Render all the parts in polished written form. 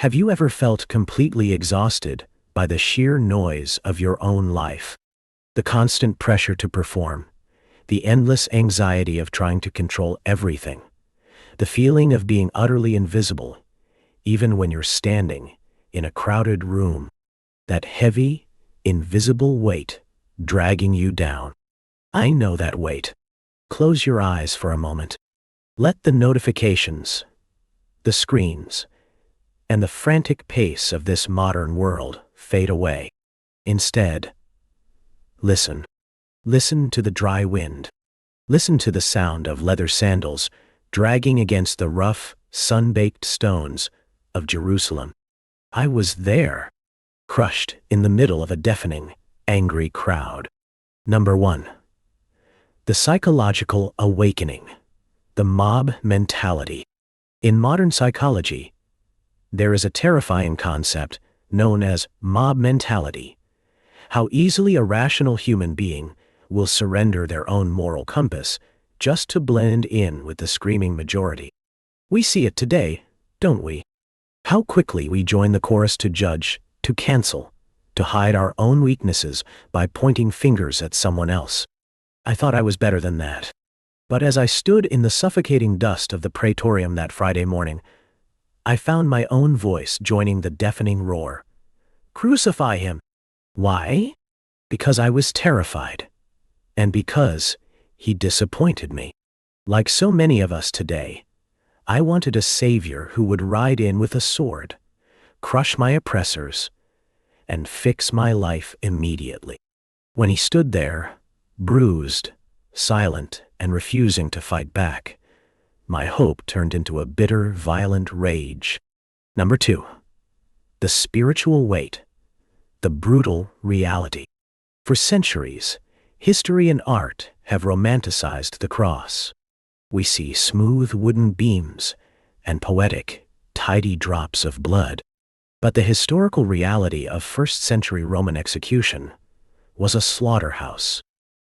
Have you ever felt completely exhausted by the sheer noise of your own life? The constant pressure to perform, the endless anxiety of trying to control everything, the feeling of being utterly invisible, even when you're standing in a crowded room, that heavy, invisible weight dragging you down. I know that weight. Close your eyes for a moment. Let the notifications, the screens, and the frantic pace of this modern world fade away. Instead, listen. Listen to the dry wind. Listen to the sound of leather sandals dragging against the rough, sun-baked stones of Jerusalem. I was there, crushed in the middle of a deafening, angry crowd. Number 1. The psychological awakening. The mob mentality. In modern psychology, there is a terrifying concept known as mob mentality. How easily a rational human being will surrender their own moral compass just to blend in with the screaming majority. We see it today, don't we? How quickly we join the chorus to judge, to cancel, to hide our own weaknesses by pointing fingers at someone else. I thought I was better than that. But as I stood in the suffocating dust of the Praetorium that Friday morning, I found my own voice joining the deafening roar. Crucify him! Why? Because I was terrified. And because he disappointed me. Like so many of us today, I wanted a savior who would ride in with a sword, crush my oppressors, and fix my life immediately. When he stood there, bruised, silent, and refusing to fight back, my hope turned into a bitter, violent rage. Number 2. The spiritual weight. The brutal reality. For centuries, history and art have romanticized the cross. We see smooth wooden beams and poetic, tidy drops of blood. But the historical reality of first-century Roman execution was a slaughterhouse.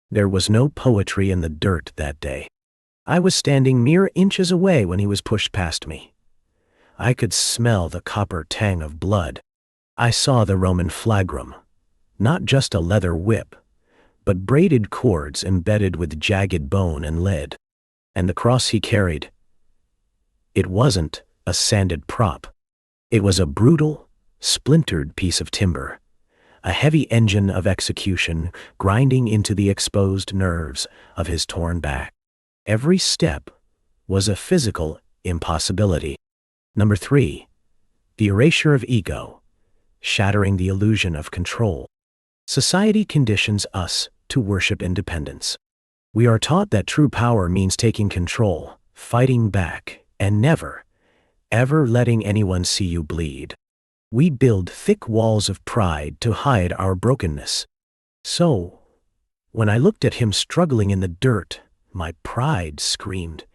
There was no poetry in the dirt that day. I was standing mere inches away when he was pushed past me. I could smell the copper tang of blood. I saw the Roman flagrum, not just a leather whip, but braided cords embedded with jagged bone and lead. And the cross he carried, it wasn't a sanded prop. It was a brutal, splintered piece of timber, a heavy engine of execution grinding into the exposed nerves of his torn back. Every step was a physical impossibility. Number 3. The erasure of ego, shattering the illusion of control. Society conditions us to worship independence. We are taught that true power means taking control, fighting back, and never, ever letting anyone see you bleed. We build thick walls of pride to hide our brokenness. So, when I looked at him struggling in the dirt, my pride screamed,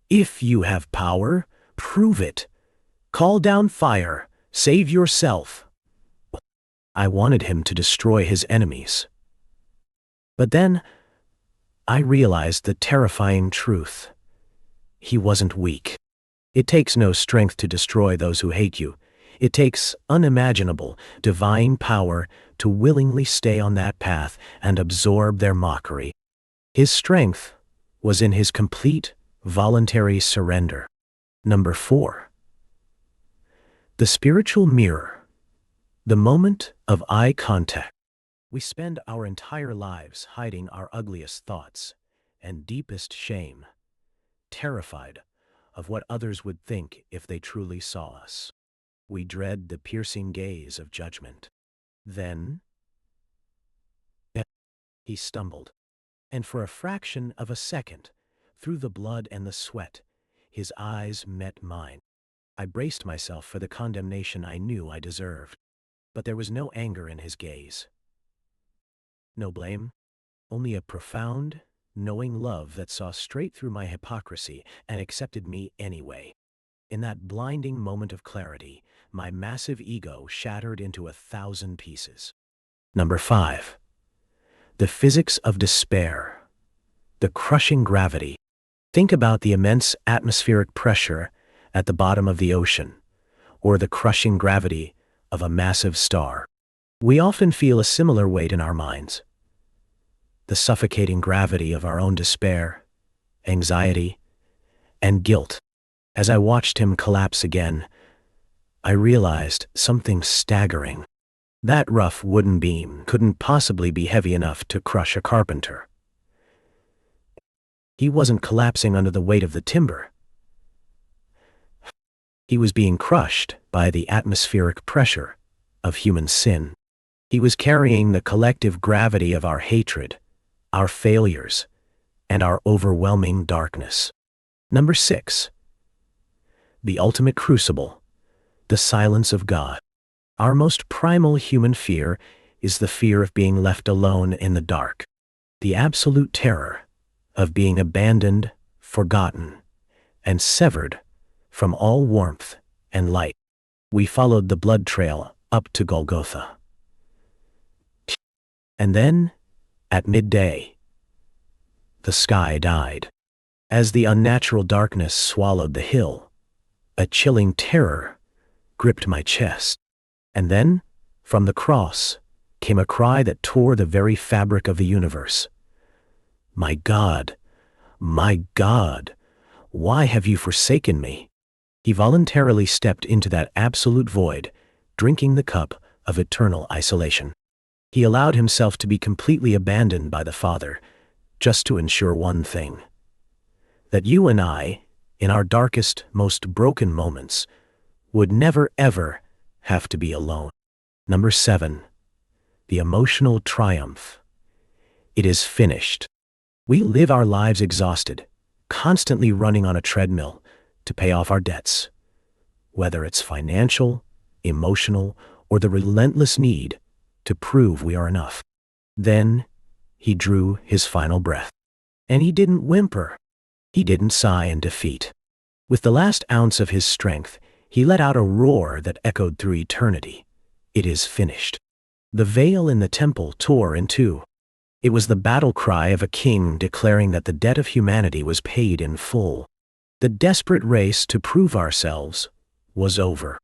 "If you have power, prove it. Call down fire. Save yourself." I wanted him to destroy his enemies. But then, I realized the terrifying truth. He wasn't weak. It takes no strength to destroy those who hate you. It takes unimaginable, divine power to willingly stay on that path and absorb their mockery. His strength was in his complete, voluntary surrender. Number 4. The spiritual mirror. The moment of eye contact. We spend our entire lives hiding our ugliest thoughts and deepest shame, terrified of what others would think if they truly saw us. We dread the piercing gaze of judgment. Then, he stumbled, and for a fraction of a second, through the blood and the sweat, his eyes met mine. I braced myself for the condemnation I knew I deserved, but there was no anger in his gaze. No blame, only a profound, knowing love that saw straight through my hypocrisy and accepted me anyway. In that blinding moment of clarity, my massive ego shattered into 1,000 pieces. Number 5. The physics of despair. The crushing gravity. Think about the immense atmospheric pressure at the bottom of the ocean, or the crushing gravity of a massive star. We often feel a similar weight in our minds. The suffocating gravity of our own despair, anxiety, and guilt. As I watched him collapse again, I realized something staggering. That rough wooden beam couldn't possibly be heavy enough to crush a carpenter. He wasn't collapsing under the weight of the timber. He was being crushed by the atmospheric pressure of human sin. He was carrying the collective gravity of our hatred, our failures, and our overwhelming darkness. Number 6. The ultimate crucible, the silence of God. Our most primal human fear is the fear of being left alone in the dark. The absolute terror of being abandoned, forgotten, and severed from all warmth and light. We followed the blood trail up to Golgotha. And then, at midday, the sky died. As the unnatural darkness swallowed the hill, a chilling terror gripped my chest. And then, from the cross, came a cry that tore the very fabric of the universe. My God, why have you forsaken me? He voluntarily stepped into that absolute void, drinking the cup of eternal isolation. He allowed himself to be completely abandoned by the Father, just to ensure one thing: that you and I, in our darkest, most broken moments, would never ever have to be alone. Number 7. The emotional triumph. It is finished. We live our lives exhausted, constantly running on a treadmill to pay off our debts, whether it's financial, emotional, or the relentless need to prove we are enough. Then he drew his final breath. And he didn't whimper. He didn't sigh in defeat. With the last ounce of his strength, he let out a roar that echoed through eternity. It is finished. The veil in the temple tore in two. It was the battle cry of a king declaring that the debt of humanity was paid in full. The desperate race to prove ourselves was over.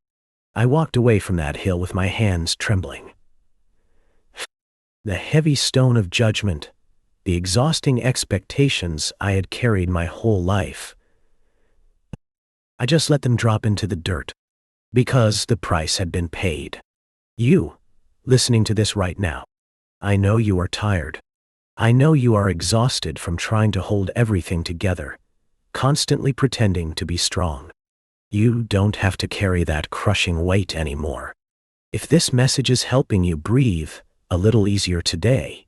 I walked away from that hill with my hands trembling. The heavy stone of judgment, the exhausting expectations I had carried my whole life, I just let them drop into the dirt, because the price had been paid. You, listening to this right now, I know you are tired. I know you are exhausted from trying to hold everything together, constantly pretending to be strong. You don't have to carry that crushing weight anymore. If this message is helping you breathe a little easier today,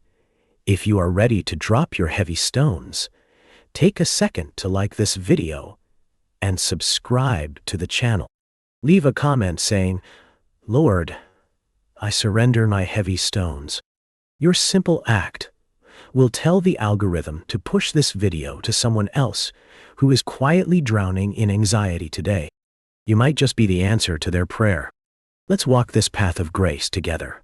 if you are ready to drop your heavy stones, take a second to like this video and subscribe to the channel. Leave a comment saying, "Lord, I surrender my heavy stones." Your simple act will tell the algorithm to push this video to someone else who is quietly drowning in anxiety today. You might just be the answer to their prayer. Let's walk this path of grace together.